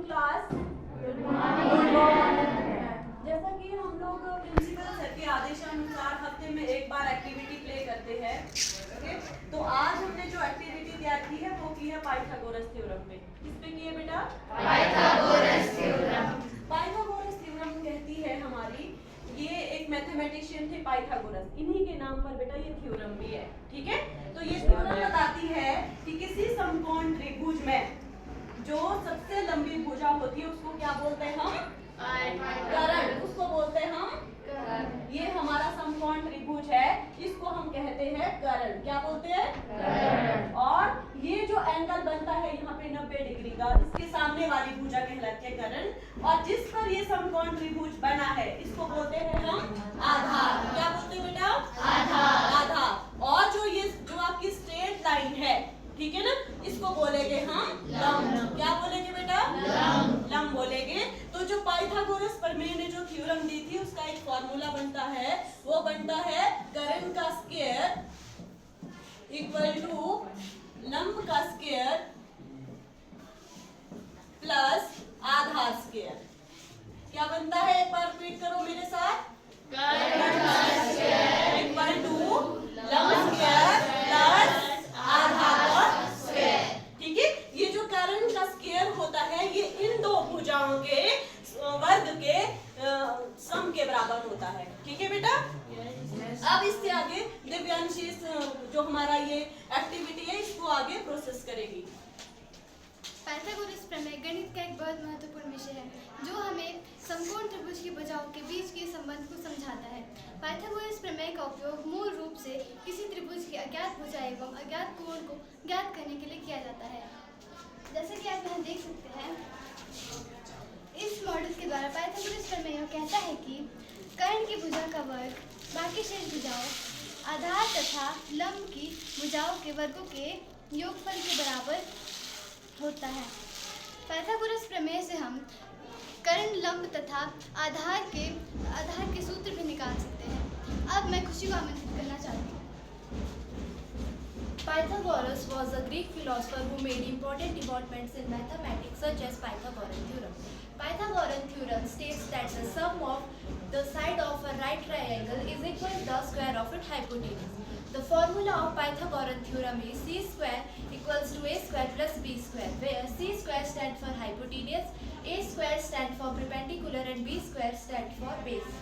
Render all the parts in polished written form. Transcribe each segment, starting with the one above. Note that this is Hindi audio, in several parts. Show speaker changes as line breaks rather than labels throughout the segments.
क्लास। Good morning. जैसा कि हम लोग प्रिंसिपल सर के आदेशानुसार हफ्ते में एक बार एक्टिविटी प्ले करते हैं, ओके। तो आज हमने जो एक्टिविटी तैयार की है वो की है पाइथागोरस थ्योरम पे। किस पे की है बेटा? Pythagoras theorem. पाइथागोरस थ्योरम कहती है हमारी, ये एक मैथमेटिशियन थे पाइथागोरस, इन्हीं के नाम पर बेटा ये थ्योरम भी है, ठीक है। तो ये थ्योरम बताती है कि किसी समकोण त्रिभुज में जो सबसे लंबी भुजा होती है उसको क्या बोलते हैं हम? कर्ण। उसको बोलते हैं हम कर्ण। ये हमारा समकोण त्रिभुज है, इसको हम कहते हैं कर्ण। क्या बोलते हैं? कर्ण। और ये जो एंगल बनता है यहाँ पे 90 डिग्री का, इसके सामने वाली भुजा कहलाती है कर्ण। और जिस पर ये समकोण त्रिभुज बना है इसको बोलते हैं हम आधार। क्या बोलते हैं बेटा? आधार। आधार। और जो आपकी स्ट्रेट लाइन है, ठीक है ना, इसको बोलेंगे हम लंब। क्या बोलेंगे बेटा? लंब। लंब बोलेंगे। तो जो पाइथागोरस प्रमेय ने जो थ्योरम दी थी उसका एक फॉर्मूला बनता है, वो बनता है कर्ण का स्क्वायर इक्वल टू लंब का स्क्वायर प्लस आधार स्क्वायर। क्या बनता है? एक बार रिपीट करो मेरे साथ। कर्ण का स्क्वायर इक्वल टू लंब स्क्वायर प्लस आधार स्क्वायर। ठीक है। ये जो कर्ण का स्क्वायर होता है ये इन दो भुजाओं के वर्ग के सम के बराबर होता है, ठीक है बेटा। अब इससे आगे दिव्यांशी जो हमारा ये एक्टिविटी है इसको आगे प्रोसेस करेगी।
पाइथागोरस प्रमेय गणित का एक बहुत महत्वपूर्ण विषय है जो हमें समकोण त्रिभुज की भुजाओं के बीच के संबंध को समझाता है। पाइथागोरस प्रमेय का उपयोग मूल रूप से किसी त्रिभुज की अज्ञात भुजा एवं अज्ञात कोण को ज्ञात करने के लिए किया जाता है। जैसे कि आप यहाँ देख सकते हैं, इस मॉडल के द्वारा पाइथागोरस प्रमेय कहता है कि कर्ण की भुजा का वर्ग बाकी शेष भुजाओं आधार तथा लंब की भुजाओं के वर्गों के योगफल के बराबर होता है। पाइथागोरस प्रमेय से हम कर्ण, लंब तथा आधार के सूत्र भी निकाल सकते हैं। अब मैं खुशी को आमंत्रित करना चाहती हूँ।
Pythagoras was a Greek philosopher who made important developments in mathematics such as Pythagorean theorem. Pythagorean theorem states that the sum of the side of a right triangle is equal to the square of its hypotenuse. The formula of Pythagorean theorem is c square equals to a square plus b square, where c square stands for hypotenuse, a square stands for perpendicular and b square stands for base.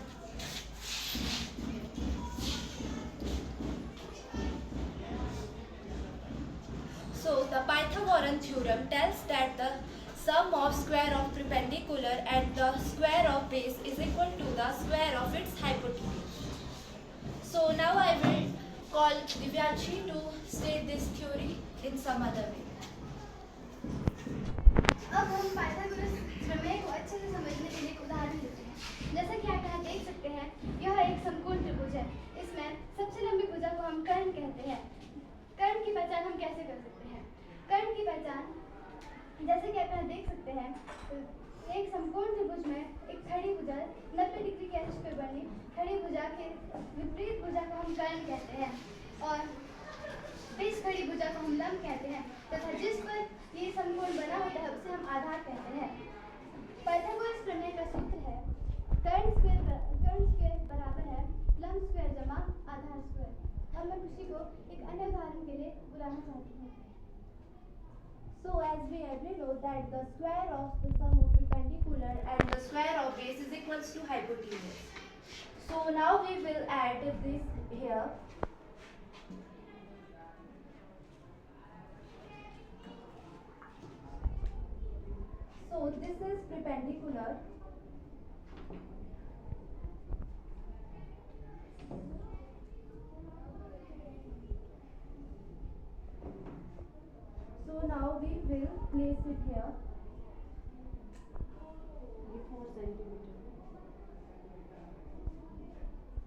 So the Pythagorean theorem tells that the sum of square of perpendicular and the square of base is equal to the square of its hypotenuse. So now I will call Divyanshi to state this theory in some other way.
अब हम पाइथागोरस प्रमेय को अच्छे से समझने के लिए एक उदाहरण लेते हैं। जैसा कि आप यहाँ देख सकते हैं, यह एक समकोण त्रिभुज है। इसमें सबसे लंबी भुजा को हम कर्ण कहते हैं। कर्ण की पहचान हम कैसे कर सकते हैं? कर्ण की पहचान जैसे कि आप यहाँ देख सकते हैं, एक समकोण त्रिभुज में एक खड़ी भुजा 90 डिग्री के अक्ष पर बनी खड़ी भुजा के विपरीत भुजा को हम कर्ण कहते हैं और इस खड़ी भुजा को हम लंब कहते हैं तथा जिस पर ये समकोण बना होता है उसे हम आधार कहते हैं। पाइथागोरस प्रमेय का सूत्र है कर्ण स्क्वायर बराबर है लंब स्क्वायर जमा आधार स्क्वायर। अब मैं खुशी को एक अन्य उदाहरण के लिए बुलाना चाहती हूँ।
So as we already know that the square of the sum of perpendicular and the square of base is equals to hypotenuse. So now we will add this here. So this is perpendicular. So now we will place it here.
4 centimeter.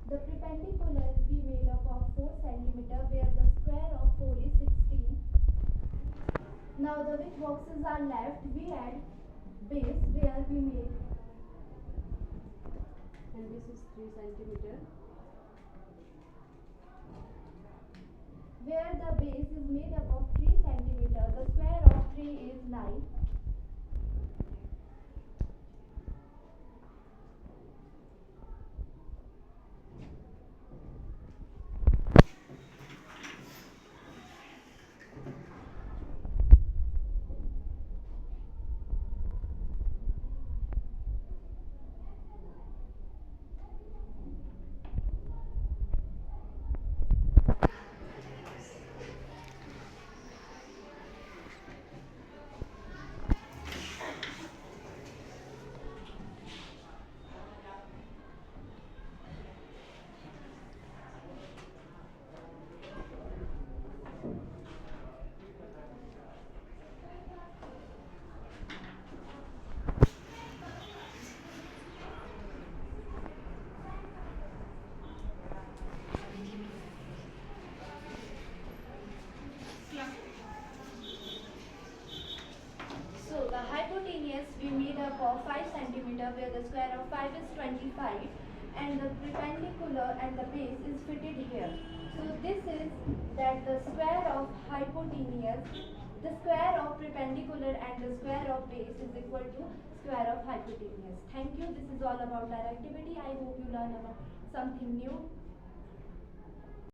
The perpendicular will be made up of 4 centimeter where the square of 4 is 16. Now the which boxes are left, we add base where we made,
And this is 3 centimeter.
where the base is made up of 3 centimeter. The square of 3 is 9. hypotenuse we made up of 5 centimeter where the square of 5 is 25 and the perpendicular and the base is fitted here. So this is that the square of hypotenuse, the square of perpendicular and the square of base is equal to square of hypotenuse. Thank you. This is all about our activity. I hope you learn about something new.